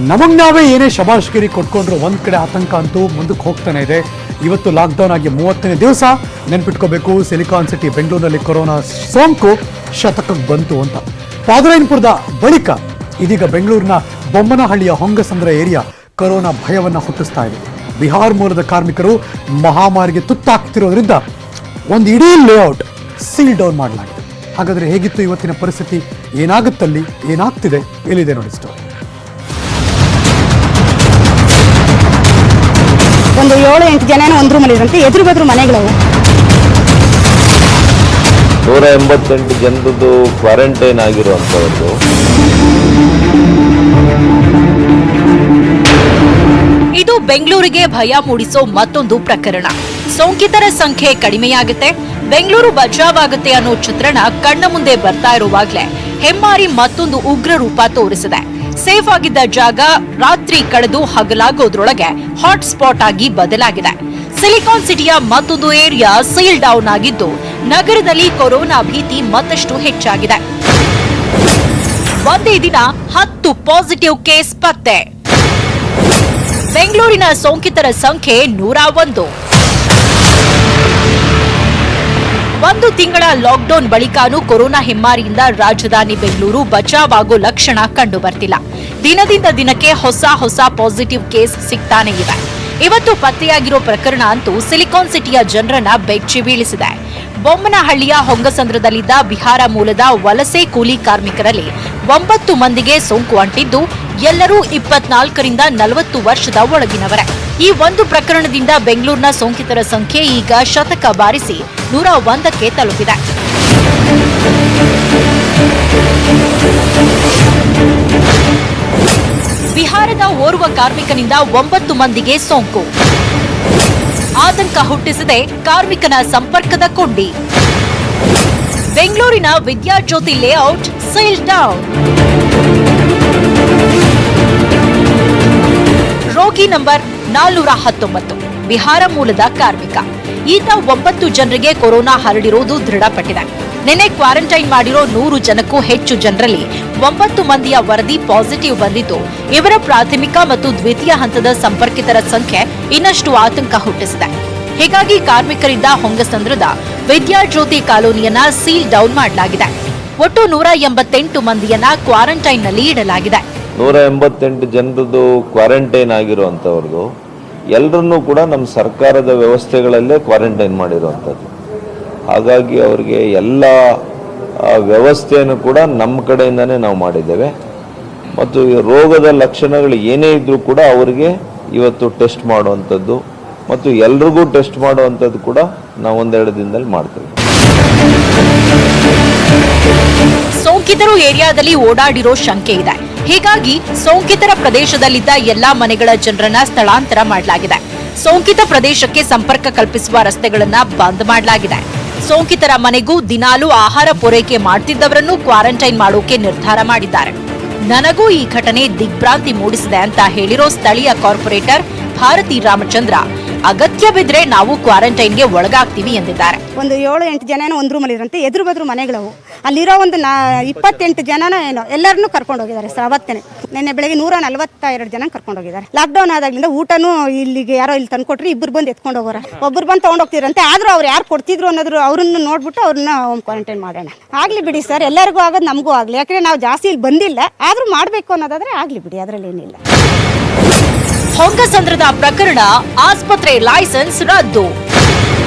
ನಮಗೆ ನಾವೇ ಏನೇ ಶಬಾಷ್ಗಿರಿ ಕೊಟ್ಕೊಂಡ್ರು ಒಂದ್ ಕಡೆ ಆತಂಕ ಅಂತೂ ಮುಂದಕ್ಕೆ ಹೋಗ್ತಾನೆ ಇದೆ. ಇವತ್ತು ಲಾಕ್ಡೌನ್ ಆಗಿ 30ನೇ ದಿವಸ. ನೆನ್ಪಿಟ್ಕೋಬೇಕು, ಸಿಲಿಕಾನ್ ಸಿಟಿ ಬೆಂಗಳೂರಿನಲ್ಲಿ ಕೊರೋನಾ ಸೋಂಕು ಶತಕಕ್ಕೆ ಬಂತು ಅಂತ. ಪಾದರಾಯನಪುರದ ಬಳಿಕ ಇದೀಗ ಬೆಂಗಳೂರಿನ ಬೊಮ್ಮನಹಳ್ಳಿಯ ಹೊಂಗಸಂದ್ರ ಏರಿಯಾ ಕೊರೋನಾ ಭಯವನ್ನ ಹುಟ್ಟಿಸ್ತಾ ಇದೆ. ಬಿಹಾರ್ ಮೂಲದ ಕಾರ್ಮಿಕರು ಮಹಾಮಾರಿಗೆ ತುತ್ತಾಗ್ತಿರೋದ್ರಿಂದ ಒಂದು ಇಡೀ ಲೇಔಟ್ ಸೀಲ್ ಡೌನ್ ಮಾಡಲಾಗಿದೆ. ಹಾಗಾದ್ರೆ ಹೇಗಿತ್ತು ಇವತ್ತಿನ ಪರಿಸ್ಥಿತಿ, ಏನಾಗುತ್ತಲ್ಲಿ, ಏನಾಗ್ತಿದೆ, ಎಲ್ಲಿದೆ ನೋಡಿ ಸ್ಟೋರಿ. ಒಂದು 7-8 ಜನ ಒಂದು ರೂಮಲ್ಲಿ ಇದ್ರಂತೆ. ಎದುರು ಬದ್ರು ಮನೆಗಳವು. 188 ಜನರದ್ದು ಕ್ವಾರಂಟೈನ್ ಆಗಿರುವಂಥದ್ದು. ಇದು ಬೆಂಗಳೂರಿಗೆ ಭಯ ಮೂಡಿಸೋ ಮತ್ತೊಂದು ಪ್ರಕರಣ. ಸೋಂಕಿತರ ಸಂಖ್ಯೆ ಕಡಿಮೆಯಾಗುತ್ತೆ, ಬೆಂಗಳೂರು ಬಚಾವಾಗುತ್ತೆ ಅನ್ನೋ ಚಿತ್ರಣ ಕಣ್ಣ ಮುಂದೆ ಬರ್ತಾ ಇರುವಾಗಲೇ ಹೆಮ್ಮಾರಿ ಮತ್ತೊಂದು ಉಗ್ರ ರೂಪ ತೋರಿಸಿದೆ. ಸೇಫ್ ಆಗಿದ್ದ ಜಾಗ ರಾತ್ರಿ ಕಳೆದು ಹಗಲಾಗೋದ್ರೊಳಗೆ ಹಾಟ್ ಸ್ಪಾಟ್ ಆಗಿ ಬದಲಾಗಿದೆ. ಸಿಲಿಕಾನ್ ಸಿಟಿಯ ಮತ್ತೊಂದು ಏರಿಯಾ ಸೀಲ್ ಡೌನ್ ಆಗಿದ್ದು ನಗರದಲ್ಲಿ ಕೊರೋನಾ ಭೀತಿ ಮತ್ತಷ್ಟು ಹೆಚ್ಚಾಗಿದೆ. ಒಂದೇ ದಿನ 10 ಪಾಸಿಟಿವ್ ಕೇಸ್ ಪತ್ತೆ. ಬೆಂಗಳೂರಿನ ಸೋಂಕಿತರ ಸಂಖ್ಯೆ 101. ಒಂದು ತಿಂಗಳ ಲಾಕ್ಡೌನ್ ಬಳಿಕಾನೂ ಕೊರೋನಾ ಹೆಮ್ಮಾರಿಯಿಂದ ರಾಜಧಾನಿ ಬೆಂಗಳೂರು ಬಚಾವಾಗೋ ಲಕ್ಷಣ ಕಂಡು ಬರ್ತಿಲ್ಲ. ದಿನದಿಂದ ದಿನಕ್ಕೆ ಹೊಸ ಪಾಸಿಟಿವ್ ಕೇಸ್ ಸಿಗ್ತಾನೆ ಇವೆ. ಇವತ್ತು ಪತ್ತೆಯಾಗಿರೋ ಪ್ರಕರಣ ಅಂತೂ ಸಿಲಿಕಾನ್ ಸಿಟಿಯ ಜನರನ್ನ ಬೆಚ್ಚಿ ಬೀಳಿಸಿದೆ. ಬೊಮ್ಮನಹಳ್ಳಿಯ ಹೊಂಗಸಂದ್ರದಲ್ಲಿದ್ದ ಬಿಹಾರ ಮೂಲದ ವಲಸೆ ಕೂಲಿ ಕಾರ್ಮಿಕರಲ್ಲಿ 9 ಮಂದಿಗೆ ಸೋಂಕು ಅಂಟಿದ್ದು ಎಲ್ಲರೂ 24ರಿಂದ 40 ವರ್ಷದ ಒಳಗಿನವರೇ. ಈ ಒಂದು ಪ್ರಕರಣದಿಂದ ಬೆಂಗಳೂರಿನ ಸೋಂಕಿತರ ಸಂಖ್ಯೆ ಈಗ ಶತಕ ಬಾರಿಸಿ 101ಕ್ಕೆ ತಲುಪಿದೆ. ಬಿಹಾರದ ಓರ್ವ ಕಾರ್ಮಿಕನಿಂದ 9 ಮಂದಿಗೆ ಸೋಂಕು. ಆತಂಕ ಹುಟ್ಟಿಸಿದೆ ಕಾರ್ಮಿಕನ ಸಂಪರ್ಕದ ಕೊಂಡಿ. ಬೆಂಗಳೂರಿನ ವಿದ್ಯಾಜ್ಯೋತಿ ಲೇಔಟ್ ಸೀಲ್ ಡೌನ್. ರೋಗಿ ನಂಬರ್ 419 ಬಿಹಾರ ಮೂಲದ ಕಾರ್ಮಿಕ. ಈತ 9 ಜನರಿಗೆ ಕೊರೋನಾ ಹರಡಿರುವುದು ದೃಢಪಟ್ಟಿದೆ. ನಿನ್ನೆ ಕ್ವಾರಂಟೈನ್ ಮಾಡಿರೋ 100 ಜನಕ್ಕೂ ಹೆಚ್ಚು ಜನರಲ್ಲಿ 9 ಮಂದಿಯ ವರದಿ ಪಾಸಿಟಿವ್ ಬಂದಿದ್ದು ಇವರ ಪ್ರಾಥಮಿಕ ಮತ್ತು ದ್ವಿತೀಯ ಹಂತದ ಸಂಪರ್ಕಿತರ ಸಂಖ್ಯೆ ಇನ್ನಷ್ಟು ಆತಂಕ ಹುಟ್ಟಿಸಿದೆ. ಹೀಗಾಗಿ ಕಾರ್ಮಿಕರಿದ್ದ ಹೊಂಗಸಂದ್ರದ ವಿದ್ಯಾಜ್ಯೋತಿ ಕಾಲೋನಿಯನ್ನ ಸೀಲ್ ಡೌನ್ ಮಾಡಲಾಗಿದೆ. ಒಟ್ಟು 188 ಮಂದಿಯನ್ನ ಕ್ವಾರಂಟೈನ್ನಲ್ಲಿ ಇಡಲಾಗಿದೆ. 188 ಜನರದ್ದು ಕ್ವಾರಂಟೈನ್ ಆಗಿರುವಂಥವ್ರದ್ದು ಎಲ್ಲರನ್ನೂ ಕೂಡ ನಮ್ಮ ಸರ್ಕಾರದ ವ್ಯವಸ್ಥೆಗಳಲ್ಲೇ ಕ್ವಾರಂಟೈನ್ ಮಾಡಿರುವಂಥದ್ದು. ಹಾಗಾಗಿ ಅವರಿಗೆ ಎಲ್ಲ ವ್ಯವಸ್ಥೆಯನ್ನು ಕೂಡ ನಮ್ಮ ಕಡೆಯಿಂದನೇ ನಾವು ಮಾಡಿದ್ದೇವೆ. ಮತ್ತು ಈ ರೋಗದ ಲಕ್ಷಣಗಳು ಏನೇ ಇದ್ರೂ ಕೂಡ ಅವರಿಗೆ ಇವತ್ತು ಟೆಸ್ಟ್ ಮಾಡುವಂಥದ್ದು ಮತ್ತು ಎಲ್ರಿಗೂ ಟೆಸ್ಟ್ ಮಾಡುವಂಥದ್ದು ಕೂಡ ನಾವು 1-2 ದಿನದಲ್ಲಿ ಮಾಡ್ತೇವೆ. ಸೋಂಕಿತರು ಏರಿಯಾದಲ್ಲಿ ಓಡಾಡಿರೋ ಶಂಕೆ ಇದೆ. ಹೀಗಾಗಿ ಸೋಂಕಿತರ ಪ್ರದೇಶದಲ್ಲಿದ್ದ ಎಲ್ಲಾ ಮನೆಗಳ ಜನರನ್ನ ಸ್ಥಳಾಂತರ ಮಾಡಲಾಗಿದೆ. ಸೋಂಕಿತ ಪ್ರದೇಶಕ್ಕೆ ಸಂಪರ್ಕ ಕಲ್ಪಿಸುವ ರಸ್ತೆಗಳನ್ನ ಬಂದ್ ಮಾಡಲಾಗಿದೆ. ಸೋಂಕಿತರ ಮನೆಗೂ ದಿನಾಲೂ ಆಹಾರ ಪೂರೈಕೆ ಮಾಡ್ತಿದ್ದವರನ್ನು ಕ್ವಾರಂಟೈನ್ ಮಾಡೋಕೆ ನಿರ್ಧಾರ ಮಾಡಿದ್ದಾರೆ. ನನಗೂ ಈ ಘಟನೆ ದಿಗ್ಭ್ರಾಂತಿ ಮೂಡಿಸಿದೆ ಅಂತ ಹೇಳಿರೋ ಸ್ಥಳೀಯ ಕಾರ್ಪೊರೇಟರ್ ಭಾರತಿ ರಾಮಚಂದ್ರ, ಅಗತ್ಯ ಬಿದ್ರೆ ನಾವು ಕ್ವಾರಂಟೈನ್ಗೆ ಒಳಗಾಗ್ತೀವಿ ಎಂದಿದ್ದಾರೆ. ಒಂದು 7-8 ಜನ ಒಂದು ರೂಮಲ್ಲಿ ಇದ್ರಂತೆ. ಎದುರು ಬದ್ರು ಮನೆಗಳವು. ಅಲ್ಲಿರೋ ಒಂದು 28 ಜನನ ಏನೋ ಎಲ್ಲರನ್ನೂ ಕರ್ಕೊಂಡು ಹೋಗಿದ್ದಾರೆ. ಅವತ್ತೇನೆ ನಿನ್ನೆ ಬೆಳಗ್ಗೆ 142 ಜನ ಕರ್ಕೊಂಡು ಹೋಗಿದ್ದಾರೆ. ಲಾಕ್ಡೌನ್ ಆದಾಗ್ಲಿಂದ ಊಟನೂ ಇಲ್ಲಿಗೆ ಯಾರೋ ಇಲ್ಲಿ ತಂದ್ಕೊಟ್ರಿ, ಇಬ್ಬರು ಬಂದು ಎತ್ಕೊಂಡು ಹೋಗೋರ, ಒಬ್ಬರು ಬಂದು ತಗೊಂಡು ಹೋಗ್ತಿರಂತೆ. ಆದ್ರೂ ಅವ್ರು ಯಾರು ಕೊಡ್ತಿದ್ರು ಅನ್ನೋದ್ರು ಅವ್ರನ್ನ ನೋಡ್ಬಿಟ್ಟು ಅವ್ರನ್ನ ಹೋಮ್ ಕ್ವಾರಂಟೈನ್ ಮಾಡೋಣ. ಆಗ್ಲಿ ಬಿಡಿ ಸರ್, ಎಲ್ಲರಿಗೂ ಆಗೋದು ನಮಗೂ ಆಗ್ಲಿ. ಯಾಕಂದ್ರೆ ನಾವು ಜಾಸ್ತಿ ಇಲ್ಲಿ ಬಂದಿಲ್ಲ, ಆದ್ರೂ ಮಾಡಬೇಕು ಅನ್ನೋದಾದ್ರೆ ಆಗ್ಲಿ ಬಿಡಿ, ಅದರಲ್ಲಿ ಏನಿಲ್ಲ. ಹೊಂಗಸಂದ್ರದ ಪ್ರಕರಣ ಆಸ್ಪತ್ರೆ ಲೈಸೆನ್ಸ್ ರದ್ದು.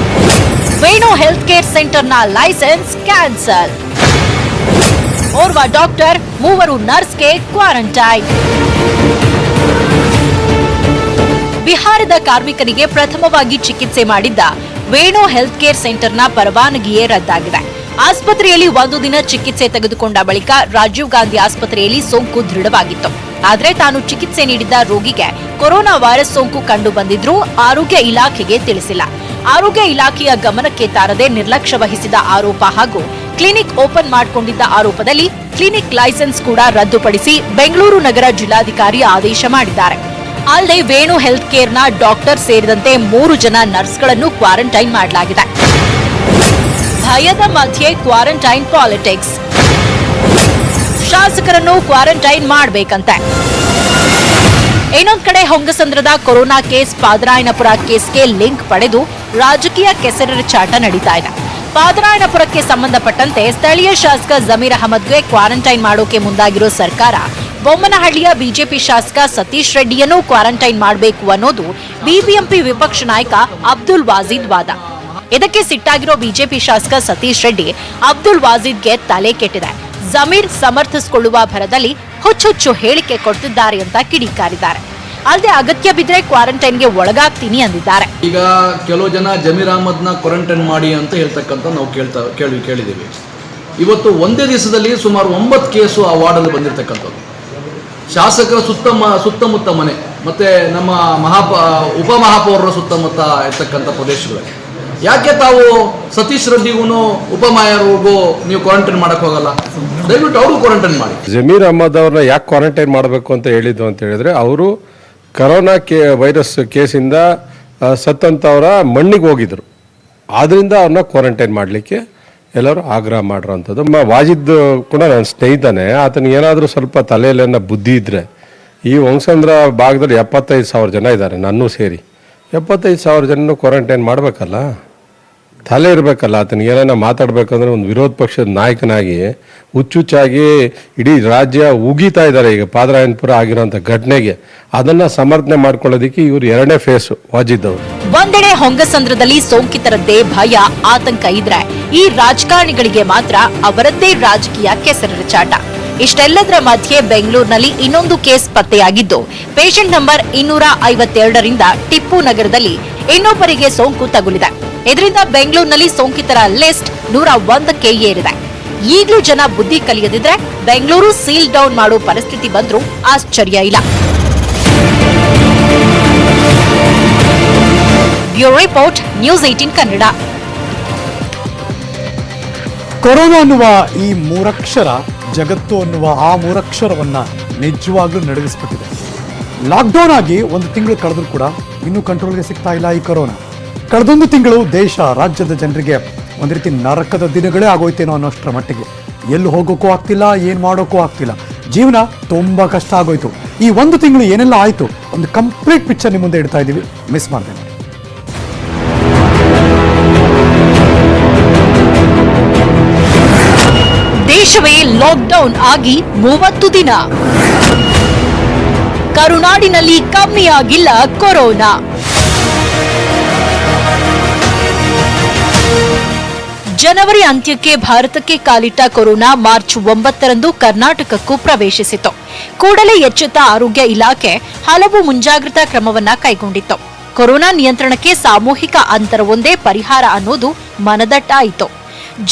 ವೇಣು ಹೆಲ್ತ್ ಕೇರ್ ಸೆಂಟರ್ನ ಲೈಸೆನ್ಸ್ ಕ್ಯಾನ್ಸಲ್. ಓರ್ವ ಡಾಕ್ಟರ್, 3 ನರ್ಸ್ಗೆ ಕ್ವಾರಂಟೈನ್. ಬಿಹಾರದ ಕಾರ್ಮಿಕನಿಗೆ ಪ್ರಥಮವಾಗಿ ಚಿಕಿತ್ಸೆ ಮಾಡಿದ್ದ ವೇಣು ಹೆಲ್ತ್ ಕೇರ್ ಸೆಂಟರ್ನ ಪರವಾನಗಿಯೇ ರದ್ದಾಗಿದೆ. ಆಸ್ಪತ್ರೆಯಲ್ಲಿ 1 ದಿನ ಚಿಕಿತ್ಸೆ ತೆಗೆದುಕೊಂಡ ಬಳಿಕ ರಾಜೀವ್ ಗಾಂಧಿ ಆಸ್ಪತ್ರೆಯಲ್ಲಿ ಸೋಂಕು ದೃಢವಾಗಿತ್ತು. ಆದರೆ ತಾನು ಚಿಕಿತ್ಸೆ ನೀಡಿದ್ದ ರೋಗಿಗೆ ಕೊರೋನಾ ವೈರಸ್ ಸೋಂಕು ಕಂಡು ಬಂದಿದ್ರೂ ಆರೋಗ್ಯ ಇಲಾಖೆಗೆ ತಿಳಿಸಿಲ್ಲ. ಆರೋಗ್ಯ ಇಲಾಖೆಯ ಗಮನಕ್ಕೆ ತಾರದೆ ನಿರ್ಲಕ್ಷ್ಯ ವಹಿಸಿದ ಆರೋಪ ಹಾಗೂ ಕ್ಲಿನಿಕ್ ಓಪನ್ ಮಾಡಿಕೊಂಡಿದ್ದ ಆರೋಪದಲ್ಲಿ ಕ್ಲಿನಿಕ್ ಲೈಸೆನ್ಸ್ ಕೂಡ ರದ್ದುಪಡಿಸಿ ಬೆಂಗಳೂರು ನಗರ ಜಿಲ್ಲಾಧಿಕಾರಿ ಆದೇಶ ಮಾಡಿದ್ದಾರೆ. ಅಲ್ಲದೆ ವೇಣು ಹೆಲ್ತ್ ಕೇರ್ನ ಡಾಕ್ಟರ್ ಸೇರಿದಂತೆ 3 ಜನ ನರ್ಸ್ಗಳನ್ನು ಕ್ವಾರಂಟೈನ್ ಮಾಡಲಾಗಿದೆ. ಭಯದ ಮಧ್ಯೆ ಕ್ವಾರಂಟೈನ್ ಪಾಲಿಟಿಕ್ಸ್. ಶಾಸಕರನ್ನು ಕ್ವಾರಂಟೈನ್ ಮಾಡಬೇಕಂತೆ. ಇನ್ನೊಂದ್ ಕಡೆ ಹೊಂಗಸಂದ್ರದ ಕೊರೋನಾ ಕೇಸ್ ಪಾದರಾಯನಪುರ ಕೇಸ್ಗೆ ಲಿಂಕ್ ಪಡೆದು ರಾಜಕೀಯ ಕೆಸರೆರಚಾಟ ನಡೀತಾ ಇದೆ. ಪಾದರಾಯನಪುರಕ್ಕೆ ಸಂಬಂಧಪಟ್ಟಂತೆ ಸ್ಥಳೀಯ ಶಾಸಕ ಜಮೀರ್ ಅಹಮದ್ಗೆ ಕ್ವಾರಂಟೈನ್ ಮಾಡೋಕೆ ಮುಂದಾಗಿರೋ ಸರ್ಕಾರ ಬೊಮ್ಮನಹಳ್ಳಿಯ ಬಿಜೆಪಿ ಶಾಸಕ ಸತೀಶ್ ರೆಡ್ಡಿಯನ್ನು ಕ್ವಾರಂಟೈನ್ ಮಾಡಬೇಕು ಅನ್ನೋದು ಬಿಬಿಎಂಪಿ ವಿಪಕ್ಷ ನಾಯಕ ಅಬ್ದುಲ್ ವಾಜೀದ್ ವಾದ. ಇದಕ್ಕೆ ಸಿಟ್ಟಾಗಿರೋ ಬಿಜೆಪಿ ಶಾಸಕ ಸತೀಶ್ ರೆಡ್ಡಿ ಅಬ್ದುಲ್ ವಾಜೀದ್ಗೆ ತಲೆ ಕೆಟ್ಟಿದೆ. ಜಮೀರ್ ಸಮರ್ಥಿಸಿಕೊಳ್ಳುವ ಭರದಲ್ಲಿ ಹುಚ್ಚುಚ್ಚು ಹೇಳಿಕೆ ಕೊಡ್ತಿದ್ದಾರೆ ಅಂತ ಕಿಡಿಕಾರಿದ್ದಾರೆ. ಅಲ್ಲದೆ ಅಗತ್ಯ ಬಿದ್ದರೆ ಕ್ವಾರಂಟೈನ್ಗೆ ಒಳಗಾಗ್ತೀನಿ ಅಂದಿದ್ದಾರೆ. ಈಗ ಕೆಲವು ಜನ ಜಮೀರ್ ಅಹಮದ್ನ ಕ್ವಾರಂಟೈನ್ ಮಾಡಿ ಅಂತ ಹೇಳ್ತಕ್ಕಂಥ ನಾವು ಕೇಳಿದ್ದೀವಿ. ಇವತ್ತು ಒಂದೇ ದಿವಸದಲ್ಲಿ ಸುಮಾರು 9 ಕೇಸು ಆ ವಾರ್ಡಲ್ಲಿ ಬಂದಿರತಕ್ಕಂಥದ್ದು. ಶಾಸಕರ ಸುತ್ತಮುತ್ತ ಮನೆ ಮತ್ತು ನಮ್ಮ ಉಪಮಹಾಪೌರರ ಸುತ್ತಮುತ್ತ ಇರ್ತಕ್ಕಂಥ ಪ್ರದೇಶಗಳಲ್ಲಿ ಯಾಕೆ ತಾವು ಸತೀಶ್ ರೆಡ್ಡಿಗೂ ಉಪಮೇಯರ್ಗೂ ನೀವು ಕ್ವಾರಂಟೈನ್ ಮಾಡಕ್ಕೆ ಹೋಗಲ್ಲ? ದಯವಿಟ್ಟು ಅವರು ಕ್ವಾರಂಟೈನ್ ಮಾಡಿ. ಜಮೀರ್ ಅಹಮದ್ ಅವ್ರನ್ನ ಯಾಕೆ ಕ್ವಾರಂಟೈನ್ ಮಾಡಬೇಕು ಅಂತ ಹೇಳಿದ್ದು ಅಂತ ಹೇಳಿದ್ರೆ, ಅವರು ಕರೋನಾ ವೈರಸ್ ಕೇಸಿಂದ ಸತ್ತಂತವರ ಮಣ್ಣಿಗೆ ಹೋಗಿದ್ರು. ಆದ್ರಿಂದ ಅವ್ರನ್ನ ಕ್ವಾರಂಟೈನ್ ಮಾಡಲಿಕ್ಕೆ ಎಲ್ಲರೂ ಆಗ್ರಹ ಮಾಡಿರೋಂಥದ್ದು. ವಾಜಿದ್ ಕೂಡ ನನ್ನ ಸ್ನೇಹಿತನೇ. ಆತನಿಗೆ ಏನಾದರೂ ಸ್ವಲ್ಪ ತಲೆಯಲ್ಲೇನ ಬುದ್ಧಿ ಇದ್ದರೆ, ಈ ಹೊಂಗಸಂದ್ರ ಭಾಗದಲ್ಲಿ 75,000 ಜನ ಇದ್ದಾರೆ, ನನ್ನೂ ಸೇರಿ 75,000 ಜನನೂ ಕ್ವಾರಂಟೈನ್ ಮಾಡಬೇಕಲ್ಲ, ತಲೆ ಇರಬೇಕಲ್ಲ. ಆತನಿಗೆ ಏನಾರ ಮಾತಾಡಬೇಕಂದ್ರೆ ಒಂದು ವಿರೋಧ ಪಕ್ಷದ ನಾಯಕನಾಗಿ ಹುಚ್ಚುಚ್ಚಾಗಿ ಇಡೀ ರಾಜ್ಯ ಉಗೀತಾ ಇದ್ದಾರೆ. ಈಗ ಪಾದರಾಯನಪುರ ಆಗಿರೋಂಥ ಘಟನೆಗೆ ಅದನ್ನು ಸಮರ್ಥನೆ ಮಾಡ್ಕೊಳ್ಳೋದಕ್ಕೆ ಇವರು 2ನೇ ಫೇಸ್ ವಾಜಿದ್ ಅವರು. ಒಂದೆಡೆ ಹೊಂಗಸಂದ್ರದಲ್ಲಿ ಸೋಂಕಿತರದ್ದೇ ಭಯ ಆತಂಕ ಇದ್ರೆ, ಈ ರಾಜಕಾರಣಿಗಳಿಗೆ ಮಾತ್ರ ಅವರದ್ದೇ ರಾಜಕೀಯ ಕೆಸರೆರಚಾಟ. ಇಷ್ಟೆಲ್ಲದರ ಮಧ್ಯೆ ಬೆಂಗಳೂರಿನಲ್ಲಿ ಇನ್ನೊಂದು ಕೇಸ್ ಪತ್ತೆಯಾಗಿದ್ದು, ಪೇಷಂಟ್ ನಂಬರ್ 252ರಿಂದ ಟಿಪ್ಪು ನಗರದಲ್ಲಿ ಇನ್ನೊಬ್ಬರಿಗೆ ಸೋಂಕು ತಗುಲಿದೆ. ಇದರಿಂದ ಬೆಂಗಳೂರಿನಲ್ಲಿ ಸೋಂಕಿತರ ಲಿಸ್ಟ್ 101ಕ್ಕೆ ಏರಿದೆ. ಈಗಲೂ ಜನ ಬುದ್ಧಿ ಕಲಿಯದಿದ್ರೆ ಬೆಂಗಳೂರು ಸೀಲ್ ಡೌನ್ ಮಾಡೋ ಪರಿಸ್ಥಿತಿ ಬಂದ್ರೂ ಆಶ್ಚರ್ಯ ಇಲ್ಲ. Bureau report, news 18 Kannada. Corona ಅನ್ನುವ ಈ 3 ಅಕ್ಷರ ಜಗತ್ತು ಅನ್ನುವ ಆ 3 ಅಕ್ಷರವನ್ನ ನಿಜವಾಗ್ಲೂ ನಡಗಿಸ್ಬಿಟ್ಟಿದೆ. ಲಾಕ್ಡೌನ್ ಆಗಿ 1 ತಿಂಗಳು ಕಳೆದ್ರೂ ಕೂಡ ಇನ್ನೂ ಕಂಟ್ರೋಲ್ಗೆ ಸಿಗ್ತಾ ಇಲ್ಲ ಈ ಕೊರೋನಾ. ಕಳೆದೊಂದು ತಿಂಗಳು ದೇಶ ರಾಜ್ಯದ ಜನರಿಗೆ ಒಂದು ರೀತಿ ನರಕದ ದಿನಗಳೇ ಆಗೋಯ್ತೇನೋ ಅನ್ನೋಷ್ಟರ ಮಟ್ಟಿಗೆ. ಎಲ್ಲೂ ಹೋಗೋಕ್ಕೂ ಆಗ್ತಿಲ್ಲ, ಏನು ಮಾಡೋಕ್ಕೂ ಆಗ್ತಿಲ್ಲ. ಜೀವನ ತುಂಬ ಕಷ್ಟ ಆಗೋಯ್ತು. ಈ 1 ತಿಂಗಳು ಏನೆಲ್ಲ ಆಯಿತು, ಒಂದು ಕಂಪ್ಲೀಟ್ ಪಿಕ್ಚರ್ ನಿಮ್ಮ ಮುಂದೆ ಇಡ್ತಾ ಇದ್ದೀವಿ, ಮಿಸ್ ಮಾಡ್ದೆ ನೋಡಿ. ದೇಶವೇ ಲಾಕ್ಡೌನ್ ಆಗಿ 30 ದಿನ. ಕರುನಾಡಿನಲ್ಲಿ ಕಮ್ಮಿಯಾಗಿಲ್ಲ ಕೊರೋನಾ. ಜನವರಿ ಅಂತ್ಯಕ್ಕೆ ಭಾರತಕ್ಕೆ ಕಾಲಿಟ್ಟ ಕೊರೋನಾ ಮಾರ್ಚ್ 9ರಂದು ಕರ್ನಾಟಕಕ್ಕೂ ಪ್ರವೇಶಿಸಿತು. ಕೂಡಲೇ ಎಚ್ಚೆತ್ತ ಆರೋಗ್ಯ ಇಲಾಖೆ ಹಲವು ಮುಂಜಾಗ್ರತಾ ಕ್ರಮವನ್ನ ಕೈಗೊಂಡಿತ್ತು. ಕೊರೋನಾ ನಿಯಂತ್ರಣಕ್ಕೆ ಸಾಮೂಹಿಕ ಅಂತರವೊಂದೇ ಪರಿಹಾರ ಅನ್ನೋದು ಮನದಟ್ಟಾಯಿತು.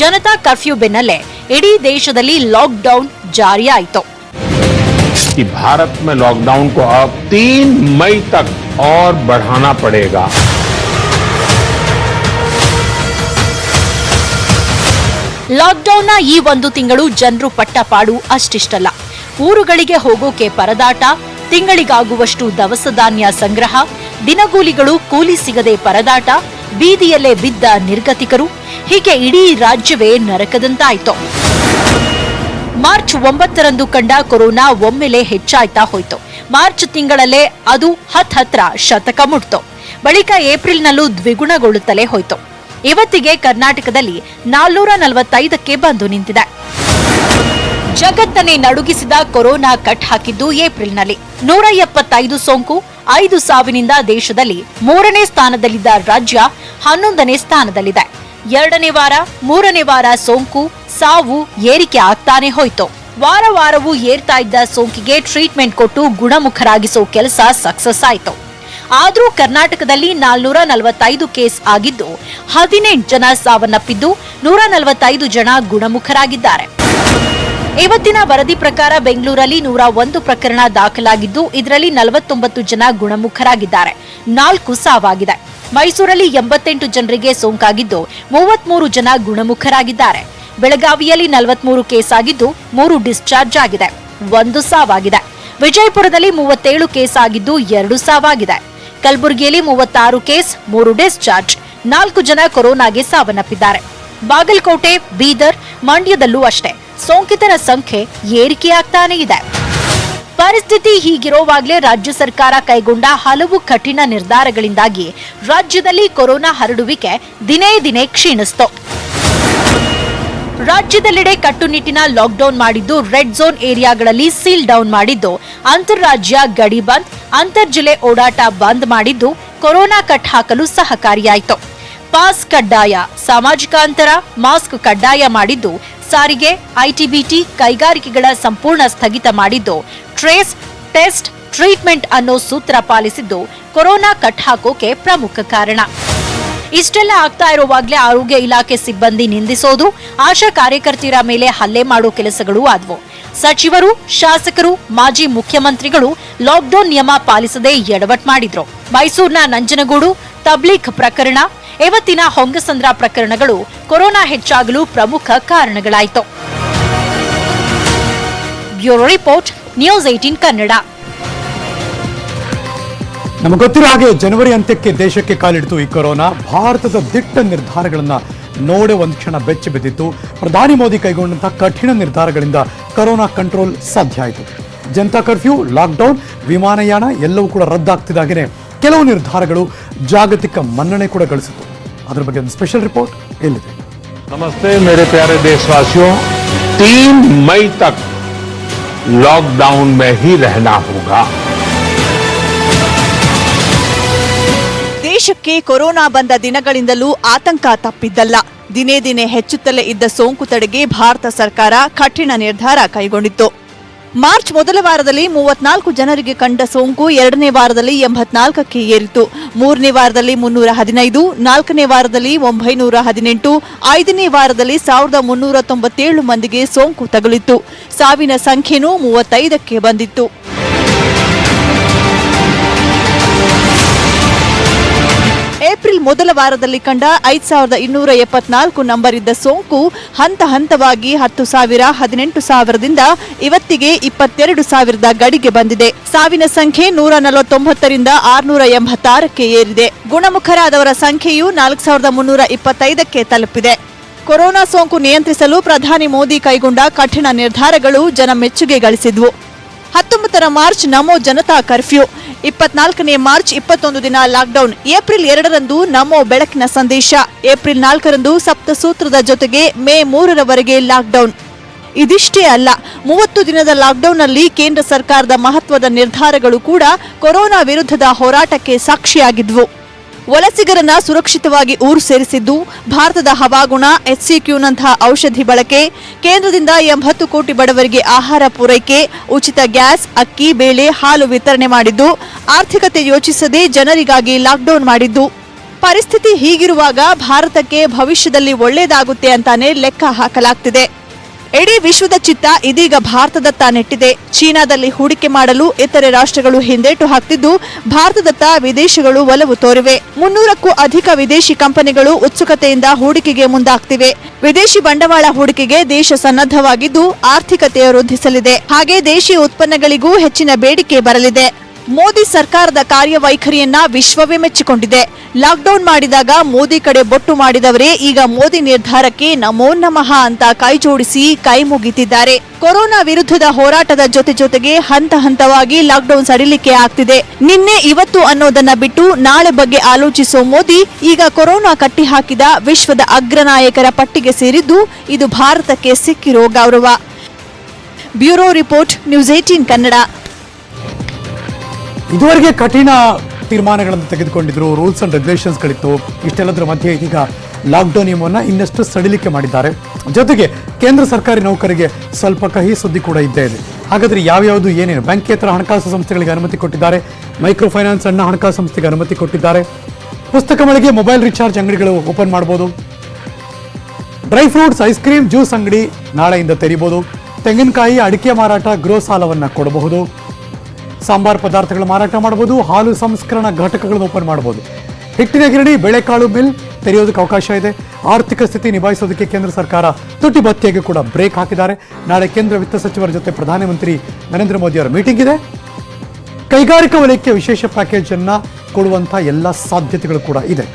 ಜನತಾ ಕರ್ಫ್ಯೂ ಬೆನ್ನಲ್ಲೇ ಇಡೀ ದೇಶದಲ್ಲಿ ಲಾಕ್ಡೌನ್ ಜಾರಿಯಾಯಿತು. भारत में लॉकडाउन को अब 3 मई तक और बढ़ाना पड़ेगा. ಲಾಕ್ಡೌನ್ನ ಈ 1 ತಿಂಗಳು ಜನರು ಪಟ್ಟಪಾಡು ಅಷ್ಟಿಷ್ಟಲ್ಲ. ಊರುಗಳಿಗೆ ಹೋಗೋಕೆ ಪರದಾಟ, ತಿಂಗಳಿಗಾಗುವಷ್ಟು ದವಸ ಧಾನ್ಯ ಸಂಗ್ರಹ, ದಿನಗೂಲಿಗಳು ಕೂಲಿ ಸಿಗದೆ ಪರದಾಟ, ಬೀದಿಯಲ್ಲೇ ಬಿದ್ದ ನಿರ್ಗತಿಕರು, ಹೀಗೆ ಇಡೀ ರಾಜ್ಯವೇ ನರಕದಂತಾಯಿತು. ಮಾರ್ಚ್ 9ರಂದು ಕಂಡ ಕೊರೋನಾ ಒಮ್ಮೆಲೆ ಹೆಚ್ಚಾಯ್ತಾ ಹೋಯ್ತು. ಮಾರ್ಚ್ ತಿಂಗಳಲ್ಲೇ ಅದು ಹತ್ರ ಶತಕ ಮುಟ್ತು. ಬಳಿಕ ಏಪ್ರಿಲ್ನಲ್ಲೂ ದ್ವಿಗುಣಗೊಳ್ಳುತ್ತಲೇ ಹೋಯ್ತು. ಇವತ್ತಿಗೆ ಕರ್ನಾಟಕದಲ್ಲಿ 445ಕ್ಕೆ ಬಂದು ನಿಂತಿದೆ. ಜಗತ್ತನ್ನೇ ನಡುಗಿಸಿದ ಕೊರೋನಾ ಕಟ್ ಹಾಕಿದ್ದು ಏಪ್ರಿಲ್ನಲ್ಲಿ 175 ಸೋಂಕು, 5 ಸಾವಿನಿಂದ ದೇಶದಲ್ಲಿ 3ನೇ ಸ್ಥಾನದಲ್ಲಿದ್ದ ರಾಜ್ಯ 11ನೇ ಸ್ಥಾನದಲ್ಲಿದೆ. 2ನೇ ವಾರ, 3ನೇ ವಾರ ಸೋಂಕು, ಸಾವು ಏರಿಕೆ ಆಗ್ತಾನೆ ಹೋಯ್ತು. ವಾರ ವಾರವೂ ಏರ್ತಾ ಇದ್ದ ಸೋಂಕಿಗೆ ಟ್ರೀಟ್ಮೆಂಟ್ ಕೊಟ್ಟು ಗುಣಮುಖರಾಗಿಸೋ ಕೆಲಸ ಸಕ್ಸಸ್ ಆಯಿತು. ಆದರೂ ಕರ್ನಾಟಕದಲ್ಲಿ 445 ಕೇಸ್ ಆಗಿದ್ದು 18 ಜನ ಸಾವನ್ನಪ್ಪಿದ್ದು 145 ಜನ ಗುಣಮುಖರಾಗಿದ್ದಾರೆ. ಇವತ್ತಿನ ವರದಿ ಪ್ರಕಾರ ಬೆಂಗಳೂರಲ್ಲಿ 101 ಪ್ರಕರಣ ದಾಖಲಾಗಿದ್ದು ಇದರಲ್ಲಿ 49 ಜನ ಗುಣಮುಖರಾಗಿದ್ದಾರೆ, 4 ಸಾವಾಗಿದೆ. ಮೈಸೂರಲ್ಲಿ 88 ಜನರಿಗೆ ಸೋಂಕಾಗಿದ್ದು 33 ಜನ ಗುಣಮುಖರಾಗಿದ್ದಾರೆ. ಬೆಳಗಾವಿಯಲ್ಲಿ 43 ಕೇಸ್ ಆಗಿದ್ದು 3 ಡಿಸ್ಚಾರ್ಜ್ ಆಗಿದೆ, 1 ಸಾವಾಗಿದೆ. ವಿಜಯಪುರದಲ್ಲಿ 37 ಕೇಸ್ ಆಗಿದ್ದು 2 ಸಾವಾಗಿದೆ. ಕಲಬುರಗಿಯಲ್ಲಿ 36 ಕೇಸ್, 3 ಡಿಸ್ಚಾರ್ಜ್, 4 ಜನ ಕೊರೋನಾಗೆ ಸಾವನ್ನಪ್ಪಿದ್ದಾರೆ. ಬಾಗಲಕೋಟೆ, ಬೀದರ್, ಮಂಡ್ಯದಲ್ಲೂ ಅಷ್ಟೇ ಸೋಂಕಿತರ ಸಂಖ್ಯೆ ಏರಿಕೆಯಾಗ್ತಾನೇ ಇದೆ. ಪರಿಸ್ಥಿತಿ ಹೀಗಿರುವಾಗಲೇ ರಾಜ್ಯ ಸರ್ಕಾರ ಕೈಗೊಂಡ ಹಲವು ಕಠಿಣ ನಿರ್ಧಾರಗಳಿಂದಾಗಿ ರಾಜ್ಯದಲ್ಲಿ ಕೊರೋನಾ ಹರಡುವಿಕೆ ದಿನೇ ದಿನೇ ಕ್ಷೀಣಿಸಿತು. ರಾಜ್ಯದೆಲ್ಲೆಡೆ ಕಟ್ಟುನಿಟ್ಟಿನ ಲಾಕ್ಡೌನ್ ಮಾಡಿದ್ದು, ರೆಡ್ ಝೋನ್ ಏರಿಯಾಗಳಲ್ಲಿ ಸೀಲ್ ಡೌನ್ ಮಾಡಿದ್ದು, ಅಂತಾರಾಜ್ಯ ಗಡಿ ಬಂದ್, ಅಂತರ್ಜಿಲ್ಲೆ ಓಡಾಟ ಬಂದ್ ಮಾಡಿದ್ದು ಕೊರೋನಾ ಕಟ್ ಹಾಕಲು ಸಹಕಾರಿಯಾಯಿತು. ಪಾಸ್ ಕಡ್ಡಾಯ, ಸಾಮಾಜಿಕ ಅಂತರ, ಮಾಸ್ಕ್ ಕಡ್ಡಾಯ ಮಾಡಿದ್ದು, ಸಾರಿಗೆ, ಐಟಿಬಿಟಿ, ಕೈಗಾರಿಕೆಗಳ ಸಂಪೂರ್ಣ ಸ್ಥಗಿತ ಮಾಡಿದ್ದು, ಟ್ರೇಸ್, ಟೆಸ್ಟ್, ಟ್ರೀಟ್ಮೆಂಟ್ ಅನ್ನೋ ಸೂತ್ರ ಪಾಲಿಸಿದ್ದು ಕೊರೋನಾ ಕಟ್ ಹಾಕೋಕೆ ಪ್ರಮುಖ ಕಾರಣ. ಇಷ್ಟೆಲ್ಲ ಆಗ್ತಾ ಇರುವಾಗಲೇ ಆರೋಗ್ಯ ಇಲಾಖೆ ಸಿಬ್ಬಂದಿ ನಿಂದಿಸೋದು, ಆಶಾ ಕಾರ್ಯಕರ್ತರ ಮೇಲೆ ಹಲ್ಲೆ ಮಾಡೋ ಕೆಲಸಗಳು ಆದವು. ಸಚಿವರು, ಶಾಸಕರು, ಮಾಜಿ ಮುಖ್ಯಮಂತ್ರಿಗಳು ಲಾಕ್ಡೌನ್ ನಿಯಮ ಪಾಲಿಸದೆ ಎಡವಟ್ ಮಾಡಿದ್ರು. ಮೈಸೂರಿನ ನಂಜನಗೂಡು, ತಬ್ಲೀಗ್ ಪ್ರಕರಣ, ಇವತ್ತಿನ ಹೊಂಗಸಂದ್ರ ಪ್ರಕರಣಗಳು ಕೊರೋನಾ ಹೆಚ್ಚಾಗಲು ಪ್ರಮುಖ ಕಾರಣಗಳಾಯಿತು. Bureau report, news 18 Kannada. ನಮಗೆ ಗೊತ್ತಿರೋ ಹಾಗೆ ಜನವರಿ ಅಂತ್ಯಕ್ಕೆ ದೇಶಕ್ಕೆ ಕಾಲಿಡಿತು ಈ ಕೊರೋನಾ. ಭಾರತದ ದಿಟ್ಟ ನಿರ್ಧಾರಗಳನ್ನ ನೋಡೆ ಒಂದು ಕ್ಷಣ ಬೆಚ್ಚಿ ಬಿದ್ದಿತ್ತು. ಪ್ರಧಾನಿ ಮೋದಿ ಕೈಗೊಂಡಂತಹ ಕಠಿಣ ನಿರ್ಧಾರಗಳಿಂದ ಕೊರೋನಾ ಕಂಟ್ರೋಲ್ ಸಾಧ್ಯ ಆಯಿತು. ಜನತಾ ಕರ್ಫ್ಯೂ, ಲಾಕ್ಡೌನ್, ವಿಮಾನಯಾನ ಎಲ್ಲವೂ ಕೂಡ ರದ್ದಾಗ್ತಿದ್ದಾಗೇನೆ ಕೆಲವು ನಿರ್ಧಾರಗಳು ಜಾಗತಿಕ ಮನ್ನಣೆ ಕೂಡ ಗಳಿಸಿತು. ಅದರ ಬಗ್ಗೆ ಒಂದು ಸ್ಪೆಷಲ್ ರಿಪೋರ್ಟ್ ಇಲ್ಲಿದೆ. नमस्ते मेरे प्यारे देशवासियों, 3 मई तक लॉकडाउन में ही रहना होगा. ದೇಶಕ್ಕೆ ಕೊರೋನಾ ಬಂದ ದಿನಗಳಿಂದಲೂ ಆತಂಕ ತಪ್ಪಿದ್ದಲ್ಲ. ದಿನೇ ದಿನೇ ಹೆಚ್ಚುತ್ತಲೇ ಇದ್ದ ಸೋಂಕು ತಡೆಗೆ ಭಾರತ ಸರ್ಕಾರ ಕಠಿಣ ನಿರ್ಧಾರ ಕೈಗೊಂಡಿತ್ತು. ಮಾರ್ಚ್ ಮೊದಲ ವಾರದಲ್ಲಿ 34 ಜನರಿಗೆ ಕಂಡ ಸೋಂಕು 2ನೇ ವಾರದಲ್ಲಿ 84ಕ್ಕೆ ಏರಿತು. 3ನೇ ವಾರದಲ್ಲಿ 315, 4ನೇ ವಾರದಲ್ಲಿ 918, 5ನೇ ವಾರದಲ್ಲಿ 1397 ಮಂದಿಗೆ ಸೋಂಕು ತಗುಲಿತ್ತು. ಸಾವಿನ ಸಂಖ್ಯೆನೂ 35ಕ್ಕೆ ಬಂದಿತ್ತು. ಏಪ್ರಿಲ್ ಮೊದಲ ವಾರದಲ್ಲಿ ಕಂಡ 5274 ನಂಬರ್ ಇದ್ದ ಸೋಂಕು ಹಂತ ಹಂತವಾಗಿ 10,000, 18,000ದಿಂದ ಇವತ್ತಿಗೆ 22,000 ಗಡಿಗೆ ಬಂದಿದೆ. ಸಾವಿನ ಸಂಖ್ಯೆ 149ರಿಂದ 686ಕ್ಕೆ ಏರಿದೆ. ಗುಣಮುಖರಾದವರ ಸಂಖ್ಯೆಯು 4,325ಕ್ಕೆ ತಲುಪಿದೆ. ಕೊರೋನಾ ಸೋಂಕು ನಿಯಂತ್ರಿಸಲು ಪ್ರಧಾನಿ ಮೋದಿ ಕೈಗೊಂಡ ಕಠಿಣ ನಿರ್ಧಾರಗಳು ಜನ ಮೆಚ್ಚುಗೆ ಗಳಿಸಿದ್ವು. 19 ಮಾರ್ಚ್ ನಮೋ ಜನತಾ ಕರ್ಫ್ಯೂ, 24ನೇ ಮಾರ್ಚ್ 21 ದಿನ ಲಾಕ್ಡೌನ್, ಏಪ್ರಿಲ್ 2ರಂದು ನಮೋ ಬೆಳಕಿನ ಸಂದೇಶ, ಏಪ್ರಿಲ್ 4ರಂದು ಸಪ್ತಸೂತ್ರದ ಜೊತೆಗೆ ಮೇ 3ರವರೆಗೆ ಲಾಕ್ಡೌನ್. ಇದಿಷ್ಟೇ ಅಲ್ಲ, 30 ದಿನದ ಲಾಕ್ಡೌನ್ನಲ್ಲಿ ಕೇಂದ್ರ ಸರ್ಕಾರದ ಮಹತ್ವದ ನಿರ್ಧಾರಗಳು ಕೂಡ ಕೊರೋನಾ ವಿರುದ್ಧದ ಹೋರಾಟಕ್ಕೆ ಸಾಕ್ಷಿಯಾಗಿದ್ವು. ವಲಸಿಗರನ್ನ ಸುರಕ್ಷಿತವಾಗಿ ಊರು ಸೇರಿಸಿದ್ದು, ಭಾರತದ ಹವಾಗುಣ, HCQ-ನಂತಹ ಔಷಧಿ ಬಳಕೆ, ಕೇಂದ್ರದಿಂದ 80 ಕೋಟಿ ಬಡವರಿಗೆ ಆಹಾರ ಪೂರೈಕೆ, ಉಚಿತ ಗ್ಯಾಸ್, ಅಕ್ಕಿ, ಬೇಳೆ, ಹಾಲು ವಿತರಣೆ ಮಾಡಿದ್ದು, ಆರ್ಥಿಕತೆ ಯೋಚಿಸದೆ ಜನರಿಗಾಗಿ ಲಾಕ್ಡೌನ್ ಮಾಡಿದ್ದು. ಪರಿಸ್ಥಿತಿ ಹೀಗಿರುವಾಗ ಭಾರತಕ್ಕೆ ಭವಿಷ್ಯದಲ್ಲಿ ಒಳ್ಳೆಯದಾಗುತ್ತೆ ಅಂತಾನೆ ಲೆಕ್ಕ ಹಾಕಲಾಗ್ತಿದೆ. ಇಡೀ ವಿಶ್ವದ ಚಿತ್ತ ಇದೀಗ ಭಾರತದತ್ತ ನೆಟ್ಟಿದೆ. ಚೀನಾದಲ್ಲಿ ಹೂಡಿಕೆ ಮಾಡಲು ಇತರೆ ರಾಷ್ಟ್ರಗಳು ಹಿಂದೇಟು ಹಾಕ್ತಿದ್ದು, ಭಾರತದತ್ತ ವಿದೇಶಗಳು ಒಲವು ತೋರಿವೆ. 300ಕ್ಕೂ ಅಧಿಕ ವಿದೇಶಿ ಕಂಪನಿಗಳು ಉತ್ಸುಕತೆಯಿಂದ ಹೂಡಿಕೆಗೆ ಮುಂದಾಗ್ತಿವೆ. ವಿದೇಶಿ ಬಂಡವಾಳ ಹೂಡಿಕೆಗೆ ದೇಶ ಸನ್ನದ್ಧವಾಗಿದ್ದು, ಆರ್ಥಿಕತೆ ವೃದ್ಧಿಸಲಿದೆ. ಹಾಗೆ ದೇಶೀಯ ಉತ್ಪನ್ನಗಳಿಗೂ ಹೆಚ್ಚಿನ ಬೇಡಿಕೆ ಬರಲಿದೆ. ಮೋದಿ ಸರ್ಕಾರದ ಕಾರ್ಯವೈಖರಿಯನ್ನ ವಿಶ್ವವೇ ಮೆಚ್ಚಿಕೊಂಡಿದೆ. ಲಾಕ್ಡೌನ್ ಮಾಡಿದಾಗ ಮೋದಿ ಕಡೆ ಬೊಟ್ಟು ಮಾಡಿದವರೇ ಈಗ ಮೋದಿ ನಿರ್ಧಾರಕ್ಕೆ ನಮೋ ನಮಃ ಅಂತ ಕೈಜೋಡಿಸಿ ಕೈ ಮುಗಿತಿದ್ದಾರೆ. ಕೊರೋನಾ ವಿರುದ್ಧದ ಹೋರಾಟದ ಜೊತೆಗೆ ಹಂತ ಹಂತವಾಗಿ ಲಾಕ್ಡೌನ್ ಸಡಿಲಿಕೆ ಆಗ್ತಿದೆ. ನಿನ್ನೆ ಇವತ್ತು ಅನ್ನೋದನ್ನ ಬಿಟ್ಟು ನಾಳೆ ಬಗ್ಗೆ ಆಲೋಚಿಸೋ ಮೋದಿ ಈಗ ಕೊರೋನಾ ಕಟ್ಟಿ ಹಾಕಿದ ವಿಶ್ವದ ಅಗ್ರನಾಯಕರ ಪಟ್ಟಿಗೆ ಸೇರಿದ್ದು, ಇದು ಭಾರತಕ್ಕೆ ಸಿಕ್ಕಿರೋ ಗೌರವ. Bureau report, news 18 Kannada. ಇದುವರೆಗೆ ಕಠಿಣ ತೀರ್ಮಾನಗಳನ್ನು ತೆಗೆದುಕೊಂಡಿದ್ರು, ರೂಲ್ಸ್ ಅಂಡ್ ರೆಗ್ಯುಲೇಷನ್ಸ್ಗಳಿತ್ತು. ಇಷ್ಟೆಲ್ಲದರ ಮಧ್ಯೆ ಇದೀಗ ಲಾಕ್ಡೌನ್ ನಿಯಮವನ್ನು ಇನ್ನಷ್ಟು ಸಡಿಲಿಕೆ ಮಾಡಿದ್ದಾರೆ. ಜೊತೆಗೆ ಕೇಂದ್ರ ಸರ್ಕಾರಿ ನೌಕರಿಗೆ ಸ್ವಲ್ಪ ಕಹಿ ಸುದ್ದಿ ಕೂಡ ಇದ್ದೇ ಇದೆ. ಹಾಗಾದ್ರೆ ಯಾವ್ಯಾವುದು ಏನೇನು? ಬ್ಯಾಂಕೇತರ ಹಣಕಾಸು ಸಂಸ್ಥೆಗಳಿಗೆ ಅನುಮತಿ ಕೊಟ್ಟಿದ್ದಾರೆ, ಮೈಕ್ರೋ ಫೈನಾನ್ಸ್ ಸಣ್ಣ ಹಣಕಾಸು ಸಂಸ್ಥೆಗೆ ಅನುಮತಿ ಕೊಟ್ಟಿದ್ದಾರೆ. ಪುಸ್ತಕ ಮಳಿಗೆ, ಮೊಬೈಲ್ ರೀಚಾರ್ಜ್ ಅಂಗಡಿಗಳು ಓಪನ್ ಮಾಡಬಹುದು. Dry fruits, ice cream, juice ಅಂಗಡಿ ನಾಳೆಯಿಂದ ತೆರೀಬಹುದು. ತೆಂಗಿನಕಾಯಿ, ಅಡಿಕೆ ಮಾರಾಟ, ಗೃಹ ಸಾಲವನ್ನು ಕೊಡಬಹುದು. ಸಾಂಬಾರ್ ಪದಾರ್ಥಗಳ ಮಾರಾಟ ಮಾಡಬಹುದು. ಹಾಲು ಸಂಸ್ಕರಣಾ ಘಟಕಗಳನ್ನು ಓಪನ್ ಮಾಡಬಹುದು. ಹಿಟ್ಟಿನ ಗಿರಣಿ, ಬೇಳೆಕಾಳು ಮಿಲ್ ತೆರೆಯೋದಕ್ಕೆ ಅವಕಾಶ ಇದೆ. ಆರ್ಥಿಕ ಸ್ಥಿತಿ ನಿಭಾಯಿಸೋದಕ್ಕೆ ಕೇಂದ್ರ ಸರ್ಕಾರ ತುಟಿ ಭತ್ಯೆಗೆ ಕೂಡ ಬ್ರೇಕ್ ಹಾಕಿದ್ದಾರೆ. ನಾಳೆ ಕೇಂದ್ರ ವಿತ್ತ ಸಚಿವರ ಜೊತೆ ಪ್ರಧಾನಮಂತ್ರಿ ನರೇಂದ್ರ ಮೋದಿ ಅವರ ಮೀಟಿಂಗ್ ಇದೆ. ಕೈಗಾರಿಕಾ ವಲಯಕ್ಕೆ ವಿಶೇಷ ಪ್ಯಾಕೇಜ್ ಅನ್ನ ಕೊಡುವಂತಹ ಎಲ್ಲ ಸಾಧ್ಯತೆಗಳು ಕೂಡ ಇದೆ.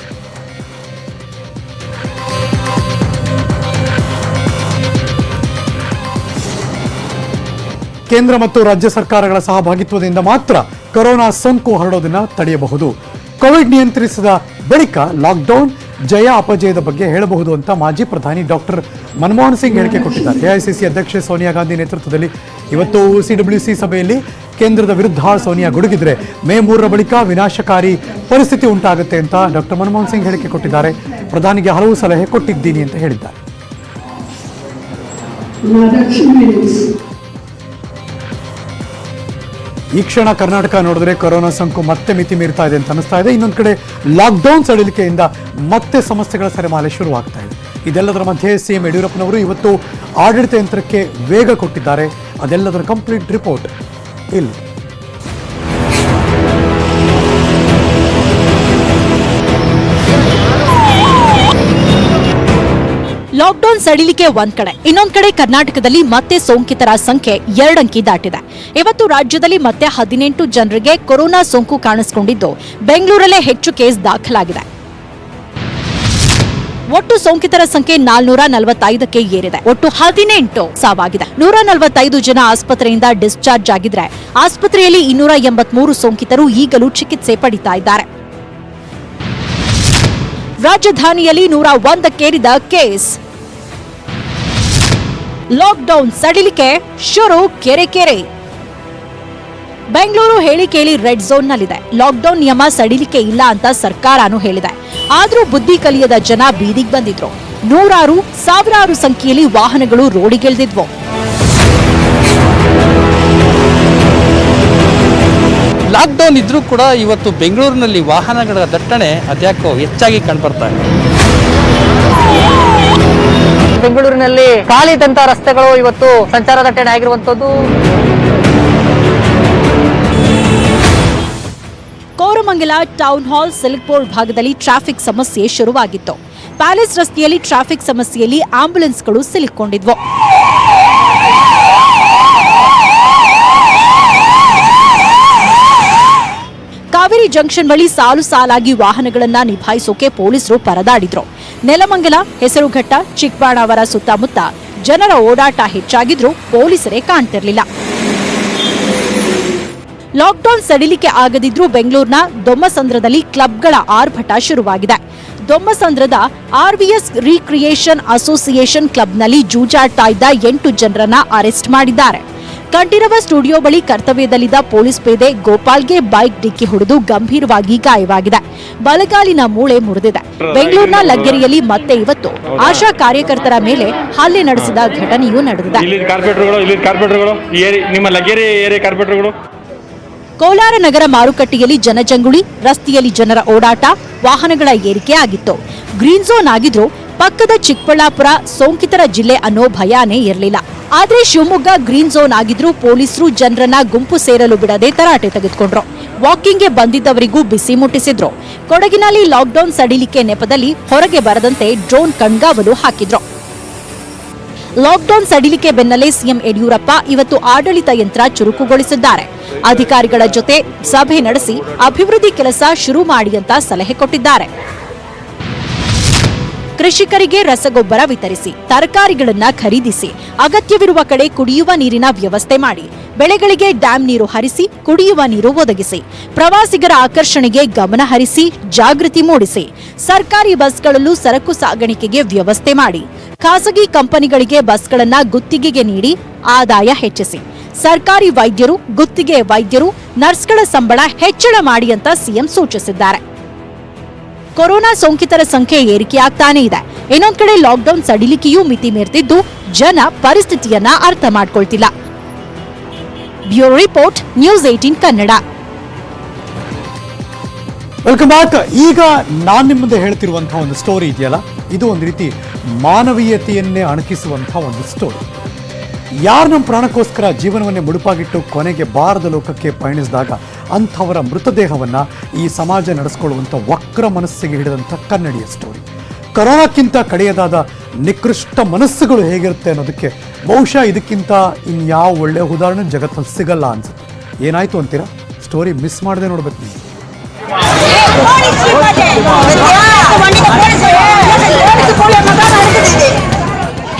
ಕೇಂದ್ರ ಮತ್ತು ರಾಜ್ಯ ಸರ್ಕಾರಗಳ ಸಹಭಾಗಿತ್ವದಿಂದ ಮಾತ್ರ ಕೊರೋನಾ ಸೋಂಕು ಹರಡೋದನ್ನ ತಡೆಯಬಹುದು. ಕೋವಿಡ್ ನಿಯಂತ್ರಿಸಿದ ಬಳಿಕ ಲಾಕ್ಡೌನ್ ಜಯ ಅಪಜಯದ ಬಗ್ಗೆ ಹೇಳಬಹುದು ಅಂತ ಮಾಜಿ ಪ್ರಧಾನಿ ಡಾಕ್ಟರ್ ಮನಮೋಹನ್ ಸಿಂಗ್ ಹೇಳಿಕೆ ಕೊಟ್ಟಿದ್ದಾರೆ. ಎಐಸಿಸಿ ಅಧ್ಯಕ್ಷೆ ಸೋನಿಯಾ ಗಾಂಧಿ ನೇತೃತ್ವದಲ್ಲಿ ಇವತ್ತು ಸಿಡಬ್ಲ್ಯೂಸಿ ಸಭೆಯಲ್ಲಿ ಕೇಂದ್ರದ ವಿರುದ್ಧ ಸೋನಿಯಾ ಗುಡುಗಿದ್ರೆ ಮೇ 3ರ ಬಳಿಕ ವಿನಾಶಕಾರಿ ಪರಿಸ್ಥಿತಿ ಉಂಟಾಗುತ್ತೆ ಅಂತ ಡಾಕ್ಟರ್ ಮನಮೋಹನ್ ಸಿಂಗ್ ಹೇಳಿಕೆ ಕೊಟ್ಟಿದ್ದಾರೆ. ಪ್ರಧಾನಿಗೆ ಹಲವು ಸಲಹೆ ಕೊಟ್ಟಿದ್ದೀನಿ ಅಂತ ಹೇಳಿದ್ದಾರೆ. ಈ ಕ್ಷಣ ಕರ್ನಾಟಕ ನೋಡಿದ್ರೆ ಕೊರೋನಾ ಸೋಂಕು ಮತ್ತೆ ಮಿತಿ ಮೀರ್ತಾ ಇದೆ ಅಂತ ಅನಿಸ್ತಾ ಇದೆ. ಇನ್ನೊಂದು ಕಡೆ ಲಾಕ್ಡೌನ್ ಸಡಿಲಿಕೆಯಿಂದ ಮತ್ತೆ ಸಮಸ್ಯೆಗಳ ಸರಿಮಾಲೆ ಶುರುವಾಗ್ತಾ ಇದೆ. ಇದೆಲ್ಲದರ ಮಧ್ಯೆ ಸಿಎಂ ಯಡಿಯೂರಪ್ಪನವರು ಇವತ್ತು ಆಡಳಿತ ಯಂತ್ರಕ್ಕೆ ವೇಗ ಕೊಟ್ಟಿದ್ದಾರೆ. ಅದೆಲ್ಲದರ ಕಂಪ್ಲೀಟ್ ರಿಪೋರ್ಟ್ ಇಲ್ಲಿ. ಲಾಕ್ಡೌನ್ ಸಡಿಲಿಕೆ ಒಂದ್ ಕಡೆ, ಇನ್ನೊಂದ್ ಕಡೆ ಕರ್ನಾಟಕದಲ್ಲಿ ಮತ್ತೆ ಸೋಂಕಿತರ ಸಂಖ್ಯೆ 2 ಅಂಕಿ ದಾಟಿದೆ. ಇವತ್ತು ರಾಜ್ಯದಲ್ಲಿ ಮತ್ತೆ 18 ಜನರಿಗೆ ಕೊರೋನಾ ಸೋಂಕು ಕಾಣಿಸಿಕೊಂಡಿದ್ದು ಬೆಂಗಳೂರಲ್ಲೇ ಹೆಚ್ಚು ಕೇಸ್ ದಾಖಲಾಗಿದೆ. ಒಟ್ಟು ಸೋಂಕಿತರ ಸಂಖ್ಯೆ 445ಕ್ಕೆ ಏರಿದೆ. ಒಟ್ಟು 18 ಸಾವಾಗಿದೆ. 145 ಜನ ಆಸ್ಪತ್ರೆಯಿಂದ ಡಿಸ್ಚಾರ್ಜ್ ಆಗಿದ್ರೆ ಆಸ್ಪತ್ರೆಯಲ್ಲಿ 283 ಸೋಂಕಿತರು ಈಗಲೂ ಚಿಕಿತ್ಸೆ ಪಡಿತಾ ಇದ್ದಾರೆ. ರಾಜಧಾನಿಯಲ್ಲಿ 101ಕ್ಕೇರಿದ ಕೇಸ್. ಲಾಕ್ಡೌನ್ ಸಡಿಲಿಕೆ ಶುರು ಕೆರೆ. ಬೆಂಗಳೂರು ಹೇಳಿ ಕೇಳಿ ರೆಡ್ ಝೋನ್ನಲ್ಲಿದೆ. ಲಾಕ್ಡೌನ್ ನಿಯಮ ಸಡಿಲಿಕೆ ಇಲ್ಲ ಅಂತ ಸರ್ಕಾರನೂ ಹೇಳಿದೆ. ಆದ್ರೂ ಬುದ್ಧಿ ಕಲಿಯದ ಜನ ಬೀದಿಗೆ ಬಂದಿದ್ರು. ನೂರಾರು ಸಾವಿರಾರು ಸಂಖ್ಯೆಯಲ್ಲಿ ವಾಹನಗಳು ರೋಡಿಗಿಳಿದಿದ್ವು. ಲಾಕ್ಡೌನ್ ಇದ್ರೂ ಕೂಡ ಇವತ್ತು ಬೆಂಗಳೂರಿನಲ್ಲಿ ವಾಹನಗಳ ದಟ್ಟಣೆ ಅದ್ಯಾಕೋ ಹೆಚ್ಚಾಗಿ ಕಂಡುಬರ್ತಾ ಇದೆ. ಬೆಂಗಳೂರಿನಲ್ಲಿ ಖಾಲಿದಂತ ರಸ್ತೆಗಳು ಇವತ್ತು ಸಂಚಾರ ದಟ್ಟಣೆ ಆಗಿರುವಂತದ್ದು. ಕೋರಮಂಗಲ ಟೌನ್ ಹಾಲ್ ಸಿಲ್ಕ್ಬೋರ್ಡ್ ಭಾಗದಲ್ಲಿ ಟ್ರಾಫಿಕ್ ಸಮಸ್ಯೆ ಶುರುವಾಗಿತ್ತು. ಪ್ಯಾಲೇಸ್ ರಸ್ತೆಯಲ್ಲಿ ಟ್ರಾಫಿಕ್ ಸಮಸ್ಯೆಯಲ್ಲಿ ಆಂಬ್ಯುಲೆನ್ಸ್ಗಳು ಸಿಲುಕೊಂಡಿದ್ವು. ಕಾವೇರಿ ಜಂಕ್ಷನ್ ಬಳಿ ಸಾಲು ಸಾಲಾಗಿ ವಾಹನಗಳನ್ನ ನಿಭಾಯಿಸೋಕೆ ಪೊಲೀಸರು ಪರದಾಡಿದ್ರು. ನೆಲಮಂಗಲ, ಹೆಸರುಘಟ್ಟ, ಚಿಕ್ಕಬಾಣಾವರ ಸುತ್ತಮುತ್ತ ಜನರ ಓಡಾಟ ಹೆಚ್ಚಾಗಿದ್ರೂ ಪೊಲೀಸರೇ ಕಾಣ್ತಿರ್ಲಿಲ್ಲ. ಲಾಕ್ಡೌನ್ ಸಡಿಲಿಕೆ ಆಗದಿದ್ರೂ ಬೆಂಗಳೂರಿನ ದೊಮ್ಮಸಂದ್ರದಲ್ಲಿ ಕ್ಲಬ್ಗಳ ಆರ್ಭಟ ಶುರುವಾಗಿದೆ. ದೊಮ್ಮಸಂದ್ರದ ಆರ್ವಿಎಸ್ ರೀಕ್ರಿಯೇಷನ್ ಅಸೋಸಿಯೇಷನ್ ಕ್ಲಬ್ನಲ್ಲಿ ಜೂಜಾಡ್ತಾ ಇದ್ದ 8 ಜನರನ್ನ ಅರೆಸ್ಟ್ ಮಾಡಿದ್ದಾರೆ. ಕಂಠೀರವ ಸ್ಟುಡಿಯೋ ಬಳಿ ಕರ್ತವ್ಯದಲ್ಲಿದ್ದ ಪೊಲೀಸ್ ಪೇದೆ ಗೋಪಾಲ್ಗೆ ಬೈಕ್ ಡಿಕ್ಕಿ ಹೊಡೆದು ಗಂಭೀರವಾಗಿ ಗಾಯವಾಗಿದೆ. ಬಲಗಾಲಿನ ಮೂಳೆ ಮುರಿದಿದೆ. ಬೆಂಗಳೂರಿನ ಲಗ್ಗೆರೆಯಲ್ಲಿ ಮತ್ತೆ ಇವತ್ತು ಆಶಾ ಕಾರ್ಯಕರ್ತರ ಮೇಲೆ ಹಲ್ಲೆ ನಡೆಸಿದ ಘಟನೆಯೂ ನಡೆದಿದೆ. ಕೋಲಾರ ನಗರ ಮಾರುಕಟ್ಟೆಯಲ್ಲಿ ಜನಜಂಗುಳಿ, ರಸ್ತೆಯಲ್ಲಿ ಜನರ ಓಡಾಟ, ವಾಹನಗಳ ಏರಿಕೆ ಆಗಿತ್ತು. ಗ್ರೀನ್ ಝೋನ್ ಆಗಿದ್ರೂ ಪಕ್ಕದ ಚಿಕ್ಕಬಳ್ಳಾಪುರ ಸೋಂಕಿತರ ಜಿಲ್ಲೆ ಅನ್ನೋ ಭಯಾನೇ ಇರಲಿಲ್ಲ. ಆದ್ರೆ ಶಿವಮೊಗ್ಗ ಗ್ರೀನ್ ಝೋನ್ ಆಗಿದ್ರೂ ಪೊಲೀಸರು ಜನರನ್ನ ಗುಂಪು ಸೇರಲು ಬಿಡದೆ ತರಾಟೆ ತೆಗೆದುಕೊಂಡ್ರು. ವಾಕಿಂಗ್ಗೆ ಬಂದಿದ್ದವರಿಗೂ ಬಿಸಿ ಮುಟ್ಟಿಸಿದ್ರು. ಕೊಡಗಿನಲ್ಲಿ ಲಾಕ್ಡೌನ್ ಸಡಿಲಿಕೆ ನೆಪದಲ್ಲಿ ಹೊರಗೆ ಬರದಂತೆ ಡ್ರೋನ್ ಕಣ್ಗಾವಲು ಹಾಕಿದ್ರು. ಲಾಕ್ಡೌನ್ ಸಡಿಲಿಕೆ ಬೆನ್ನಲ್ಲೇ ಸಿಎಂ ಯಡಿಯೂರಪ್ಪ ಇವತ್ತು ಆಡಳಿತ ಯಂತ್ರ ಚುರುಕುಗೊಳಿಸಿದ್ದಾರೆ. ಅಧಿಕಾರಿಗಳ ಜೊತೆ ಸಭೆ ನಡೆಸಿ ಅಭಿವೃದ್ಧಿ ಕೆಲಸ ಶುರು ಮಾಡಿ ಅಂತ ಸಲಹೆ ಕೊಟ್ಟಿದ್ದಾರೆ. ಕೃಷಿಕರಿಗೆ ರಸಗೊಬ್ಬರ ವಿತರಿಸಿ, ತರಕಾರಿಗಳನ್ನ ಖರೀದಿಸಿ, ಅಗತ್ಯವಿರುವ ಕಡೆ ಕುಡಿಯುವ ನೀರಿನ ವ್ಯವಸ್ಥೆ ಮಾಡಿ, ಬೆಳೆಗಳಿಗೆ ಡ್ಯಾಂ ನೀರು ಹರಿಸಿ ಕುಡಿಯುವ ನೀರು ಒದಗಿಸಿ, ಪ್ರವಾಸಿಗರ ಆಕರ್ಷಣೆಗೆ ಗಮನ ಹರಿಸಿ ಜಾಗೃತಿ ಮೂಡಿಸಿ, ಸರ್ಕಾರಿ ಬಸ್ಗಳಲ್ಲೂ ಸರಕು ಸಾಗಾಣಿಕೆಗೆ ವ್ಯವಸ್ಥೆ ಮಾಡಿ, ಖಾಸಗಿ ಕಂಪನಿಗಳಿಗೆ ಬಸ್ಗಳನ್ನ ಗುತ್ತಿಗೆಗೆ ನೀಡಿ ಆದಾಯ ಹೆಚ್ಚಿಸಿ, ಸರ್ಕಾರಿ ವೈದ್ಯರು, ಗುತ್ತಿಗೆ ವೈದ್ಯರು, ನರ್ಸ್ಗಳ ಸಂಬಳ ಹೆಚ್ಚಳ ಮಾಡಿ ಅಂತ ಸಿಎಂ ಸೂಚಿಸಿದ್ದಾರೆ. ಕೊರೋನಾ ಸೋಂಕಿತರ ಸಂಖ್ಯೆ ಏರಿಕೆಯಾಗ್ತಾನೇ ಇದೆ. ಇನ್ನೊಂದ್ ಕಡೆ ಲಾಕ್ಡೌನ್ ಸಡಿಲಿಕೆಯೂ ಮಿತಿ ಮೀರ್ತಿದ್ದು ಜನ ಪರಿಸ್ಥಿತಿಯನ್ನ ಅರ್ಥ ಮಾಡ್ಕೊಳ್ತಿಲ್ಲ. Bureau report, news 18 Kannada. Welcome back. ಈಗ ನಾನು ನಿಮ್ಮ ಮುಂದೆ ಹೇಳ್ತಿರುವಂತಹ ಒಂದು ಸ್ಟೋರಿ ಇದೆಯಲ್ಲ, ಇದು ಒಂದು ರೀತಿ ಮಾನವೀಯತೆಯನ್ನೇ ಅಣಕಿಸುವಂತಹ ಒಂದು ಸ್ಟೋರಿ. ಯಾರು ನಮ್ಮ ಪ್ರಾಣಕ್ಕೋಸ್ಕರ ಜೀವನವನ್ನೇ ಮುಡುಪಾಗಿಟ್ಟು ಕೊನೆಗೆ ಬಾರದ ಲೋಕಕ್ಕೆ ಪಯಣಿಸಿದಾಗ ಅಂಥವರ ಮೃತದೇಹವನ್ನು ಈ ಸಮಾಜ ನಡೆಸ್ಕೊಳ್ಳುವಂಥ ವಕ್ರ ಮನಸ್ಸಿಗೆ ಹಿಡಿದಂಥ ಕನ್ನಡಿಯ ಸ್ಟೋರಿ. ಕೊರೋನಾಕ್ಕಿಂತ ಕಡೆಯದಾದ ನಿಕೃಷ್ಟ ಮನಸ್ಸುಗಳು ಹೇಗಿರುತ್ತೆ ಅನ್ನೋದಕ್ಕೆ ಬಹುಶಃ ಇದಕ್ಕಿಂತ ಇನ್ಯಾವ ಒಳ್ಳೆಯ ಉದಾಹರಣೆ ಜಗತ್ತಲ್ಲಿ ಸಿಗಲ್ಲ ಅನ್ಸುತ್ತೆ. ಏನಾಯ್ತು ಅಂತೀರಾ? ಸ್ಟೋರಿ ಮಿಸ್ ಮಾಡದೆ ನೋಡ್ಬೇಕು ನೀವು.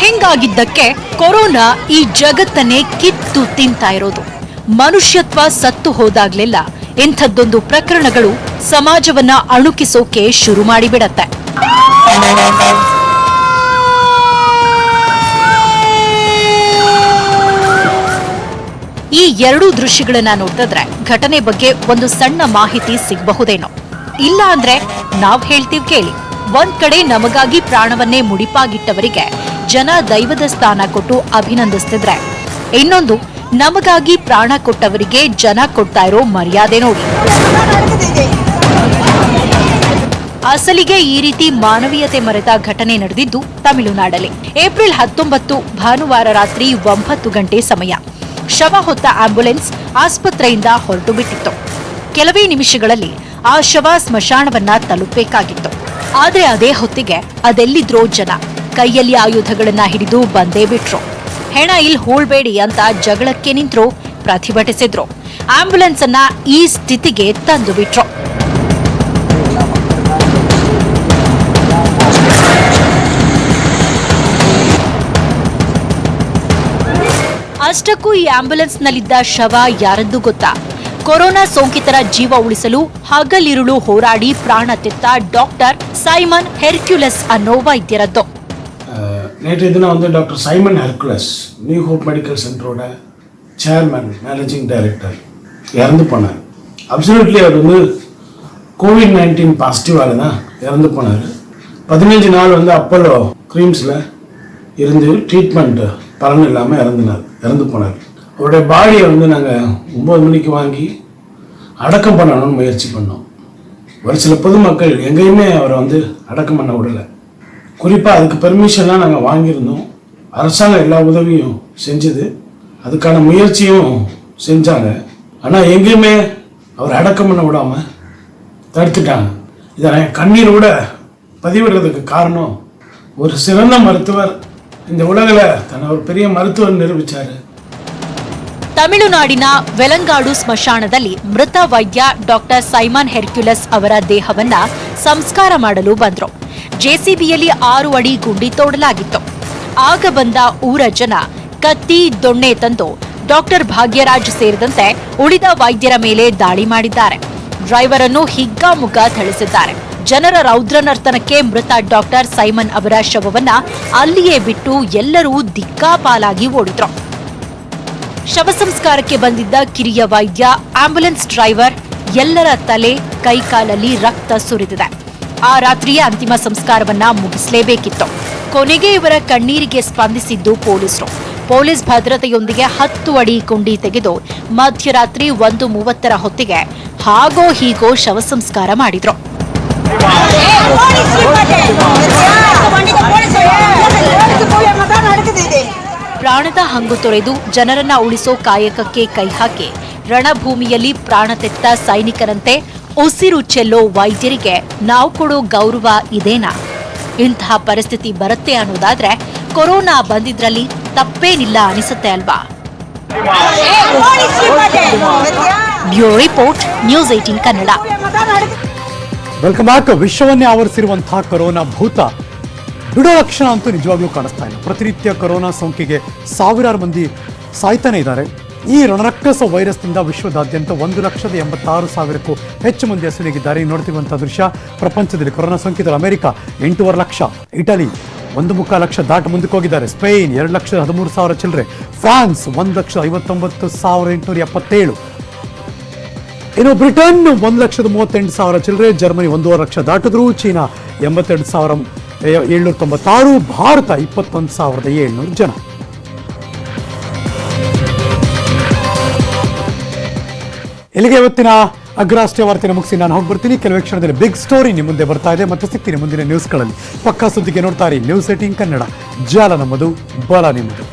ಹಿಂಗಾಗಿದ್ದಕ್ಕೆ ಕೊರೋನಾ ಈ ಜಗತ್ತನ್ನೇ ಕಿತ್ತು ತಿಂತಾ ಇರೋದು. ಮನುಷ್ಯತ್ವ ಸತ್ತು ಹೋದಾಗ್ಲೆಲ್ಲ ಇಂಥದ್ದೊಂದು ಪ್ರಕರಣಗಳು ಸಮಾಜವನ್ನ ಅಣುಕಿಸೋಕೆ ಶುರು ಮಾಡಿಬಿಡತ್ತೆ. ಈ ಎರಡೂ ದೃಶ್ಯಗಳನ್ನ ನೋಡಿದ್ರೆ ಘಟನೆ ಬಗ್ಗೆ ಒಂದು ಸಣ್ಣ ಮಾಹಿತಿ ಸಿಗಬಹುದೇನೋ. ಇಲ್ಲ ಅಂದ್ರೆ ನಾವ್ ಹೇಳ್ತೀವಿ ಕೇಳಿ. ಒಂದ್ ಕಡೆ ನಮಗಾಗಿ ಪ್ರಾಣವನ್ನೇ ಮುಡಿಪಾಗಿಟ್ಟವರಿಗೆ ಜನ ದೈವದ ಸ್ಥಾನ ಕೊಟ್ಟು ಅಭಿನಂದಿಸ್ತಿದ್ರೆ, ಇನ್ನೊಂದು ನಮಗಾಗಿ ಪ್ರಾಣ ಕೊಟ್ಟವರಿಗೆ ಜನ ಕೊಡ್ತಾ ಇರೋ ಮರ್ಯಾದೆ ನೋಡಿ. ಅಸಲಿಗೆ ಈ ರೀತಿ ಮಾನವೀಯತೆ ಮರೆತ ಘಟನೆ ನಡೆದಿದ್ದು ತಮಿಳುನಾಡಲ್ಲಿ. ಏಪ್ರಿಲ್ 19 ಭಾನುವಾರ ರಾತ್ರಿ 9 ಗಂಟೆ ಸಮಯ. ಶವ ಹೊತ್ತ ಆಂಬ್ಯುಲೆನ್ಸ್ ಆಸ್ಪತ್ರೆಯಿಂದ ಹೊರಟು ಬಿಟ್ಟಿತ್ತು. ಕೆಲವೇ ನಿಮಿಷಗಳಲ್ಲಿ ಆ ಶವ ಸ್ಮಶಾನವನ್ನ ತಲುಪಬೇಕಾಗಿತ್ತು. ಆದ್ರೆ ಅದೇ ಹೊತ್ತಿಗೆ ಅದೆಲ್ಲಿದ್ರೋ ಜನ ಕೈಯಲ್ಲಿ ಆಯುಧಗಳನ್ನ ಹಿಡಿದು ಬಂದೇ ಬಿಟ್ರು. ಹೆಣ ಇಲ್ಲಿ ಹೂಳ್ಬೇಡಿ ಅಂತ ಜಗಳಕ್ಕೆ ನಿಂತ್ರು, ಪ್ರತಿಭಟಿಸಿದ್ರು. ಆಂಬ್ಯುಲೆನ್ಸ್ ಅನ್ನ ಈ ಸ್ಥಿತಿಗೆ ತಂದು ಬಿಟ್ರು. ಅಷ್ಟಕ್ಕೂ ಈ ಆಂಬ್ಯುಲೆನ್ಸ್ ನಲ್ಲಿದ್ದ ಶವ ಯಾರದ್ದು ಗೊತ್ತಾ? ಕೊರೋನಾ ಸೋಂಕಿತರ ಜೀವ ಉಳಿಸಲು ಹಗಲಿರುಳು ಹೋರಾಡಿ ಪ್ರಾಣ ತೆತ್ತ ಡಾಕ್ಟರ್ ಸೈಮನ್ ಹೆರ್ಕ್ಯುಲಸ್ ಅನ್ನೋ ವೈದ್ಯರದ್ದು. நேற்றைய தினம் வந்து doctor Simon Hercules New Hope Medical சென்டரோட சேர்மன் மேனேஜிங் டைரக்டர் இறந்து போனார். அப்சல்யூட்லி அவர் வந்து கோவிட்-19 பாசிட்டிவாக தான் இறந்து போனார். 15 நாள் வந்து அப்போலோ க்ரீம்ஸில் இருந்து ட்ரீட்மெண்ட் பலன் இல்லாமல் இறந்து போனார். அவருடைய பாடியை வந்து நாங்கள் 9 மணிக்கு வாங்கி அடக்கம் பண்ணணும்னு முயற்சி பண்ணோம். ஒரு சில பொதுமக்கள் எங்கேயுமே அவரை வந்து அடக்கம் பண்ண விடலை. குறிப்பாக அதுக்கு பெர்மிஷன்லாம் நாங்கள் வாங்கியிருந்தோம். அரசாங்கம் எல்லா உதவியும் செஞ்சது, அதுக்கான முயற்சியும் செஞ்சாங்க. ஆனால் எங்கேயுமே அவர் அடக்கம் பண்ண விடாமல் தடுத்துட்டாங்க. இதை நான் கண்ணீரோட பதிவிடுறதுக்கு காரணம், ஒரு சிறந்த மருத்துவர் இந்த உலகில் தன்னை ஒரு பெரிய மருத்துவர் நிரூபித்தார். ತಮಿಳುನಾಡಿನ ವೆಲಂಗಾಡು ಸ್ಮಶಾನದಲ್ಲಿ ಮೃತ ವೈದ್ಯ ಡಾಕ್ಟರ್ ಸೈಮನ್ ಹೆರ್ಕ್ಯುಲಸ್ ಅವರ ದೇಹವನ್ನ ಸಂಸ್ಕಾರ ಮಾಡಲು ಬಂದ್ರು. ಜೆಸಿಬಿಯಲ್ಲಿ 6 ಅಡಿ ಗುಂಡಿ ತೋಡಲಾಗಿತ್ತು. ಆಗ ಬಂದ ಊರ ಜನ ಕತ್ತಿ ದೊಣ್ಣೆ ತಂದು ಡಾಕ್ಟರ್ ಭಾಗ್ಯರಾಜ್ ಸೇರಿದಂತೆ ಉಳಿದ ವೈದ್ಯರ ಮೇಲೆ ದಾಳಿ ಮಾಡಿದ್ದಾರೆ. ಡ್ರೈವರ್ ಅನ್ನು ಹಿಗ್ಗಾಮುಗ್ಗಾ ಥಳಿಸಿದ್ದಾರೆ. ಜನರ ರೌದ್ರ ನರ್ತನಕ್ಕೆ ಮೃತ ಡಾಕ್ಟರ್ ಸೈಮನ್ ಅವರ ಶವವನ್ನ ಅಲ್ಲಿಯೇ ಬಿಟ್ಟು ಎಲ್ಲರೂ ದಿಕ್ಕಾಪಾಲಾಗಿ ಓಡಿದ್ರು. ಶವ ಸಂಸ್ಕಾರಕ್ಕೆ ಬಂದಿದ್ದ ಕಿರಿಯ ವೈದ್ಯ, ಆಂಬ್ಯುಲೆನ್ಸ್ ಡ್ರೈವರ್ ಎಲ್ಲರ ತಲೆ ಕೈಕಾಲಲ್ಲಿ ರಕ್ತ ಸುರಿದಿದೆ. ಆ ರಾತ್ರಿಯೇ ಅಂತಿಮ ಸಂಸ್ಕಾರವನ್ನ ಮುಗಿಸಲೇಬೇಕಿತ್ತು. ಕೊನೆಗೆ ಇವರ ಕಣ್ಣೀರಿಗೆ ಸ್ಪಂದಿಸಿದ್ದು ಪೊಲೀಸರು. ಪೊಲೀಸ್ ಭದ್ರತೆಯೊಂದಿಗೆ 10 ಅಡಿ ಗುಂಡಿ ತೆಗೆದು ಮಧ್ಯರಾತ್ರಿ 1:30 ಹೊತ್ತಿಗೆ ಹಾಗೋ ಹೀಗೋ ಶವ ಸಂಸ್ಕಾರ ಮಾಡಿದ್ರು. ಪ್ರಾಣದ ಹಂಗು ತೊರೆದು ಜನರನ್ನ ಉಳಿಸೋ ಕಾಯಕಕ್ಕೆ ಕೈ ಹಾಕಿ ರಣಭೂಮಿಯಲ್ಲಿ ಪ್ರಾಣ ತೆತ್ತ ಸೈನಿಕರಂತೆ ಉಸಿರು ಚೆಲ್ಲೋ ವೈದ್ಯರಿಗೆ ನಾವು ಕೊಡೋ ಗೌರವ ಇದೇನಾ? ಇಂತಹ ಪರಿಸ್ಥಿತಿ ಬರುತ್ತೆ ಅನ್ನೋದಾದ್ರೆ ಕೊರೋನಾ ಬಂದಿದ್ರಲ್ಲಿ ತಪ್ಪೇನಿಲ್ಲ ಅನಿಸುತ್ತೆ ಅಲ್ವಾ? Bureau report, news 18 Kannada. Welcome back. ವಿಶ್ವವನ್ನೇ ಆವರಿಸಿರುವಂತಹ ಕೊರೋನಾ ಭೂತ ಬಿಡೋ ಲಕ್ಷಣ ಅಂತೂ ನಿಜವಾಗ್ಲೂ ಕಾಣಿಸ್ತಾ ಇಲ್ಲ. ಪ್ರತಿನಿತ್ಯ ಕೊರೋನಾ ಸೋಂಕಿಗೆ ಸಾವಿರಾರು ಮಂದಿ ಸಾಯ್ತಾನೆ ಇದ್ದಾರೆ. ಈ ರಣರಕ್ಕಸ ವೈರಸ್ನಿಂದ ವಿಶ್ವದಾದ್ಯಂತ 1,86,000ಕ್ಕೂ ಹೆಚ್ಚು ಮಂದಿ ಅಸುನೀಗಿದ್ದಾರೆ. ನೋಡ್ತಿರುವಂತಹ ದೃಶ್ಯ, ಪ್ರಪಂಚದಲ್ಲಿ ಕೊರೋನಾ ಸೋಂಕಿತರ ಅಮೆರಿಕ 8.5 ಲಕ್ಷ, ಇಟಲಿ 1.25 ಲಕ್ಷ ದಾಟಿ ಮುಂದಕ್ಕೆ ಹೋಗಿದ್ದಾರೆ. ಸ್ಪೇನ್ 2,13,000 ಚಿಲ್ಲರೆ, ಫ್ರಾನ್ಸ್ 1,59,877, ಇನ್ನು ಬ್ರಿಟನ್ 1,38,000 ಚಿಲ್ಲರೆ, ಜರ್ಮನಿ 1.5 ಲಕ್ಷ ದಾಟಿದ್ರು, ಚೀನಾ 82,796, ಭಾರತ 21,700 ಜನ. ಇಲ್ಲಿಗೆ ಇವತ್ತಿನ ಅಗ್ರಾಷ್ಟ್ರೀಯ ವಾರ್ತೆನ ಮುಗಿಸಿ ನಾನು ಹೋಗ್ಬರ್ತೀನಿ. ಕೆಲವೇ ಕ್ಷಣದಲ್ಲಿ ಬಿಗ್ ಸ್ಟೋರಿ ನಿಮ್ಮ ಮುಂದೆ ಬರ್ತಾ ಇದೆ. ಮತ್ತೆ ಸಿಗ್ತೀನಿ ಮುಂದಿನ ನ್ಯೂಸ್ಗಳಲ್ಲಿ. ಪಕ್ಕಾ ಸುದ್ದಿಗೆ ನೋಡ್ತಾ ಇರಿ ನ್ಯೂಸ್ 18 ಕನ್ನಡ. ಜಾಲ ನಮ್ಮದು, ಬಲ ನಿಮ್ಮದು.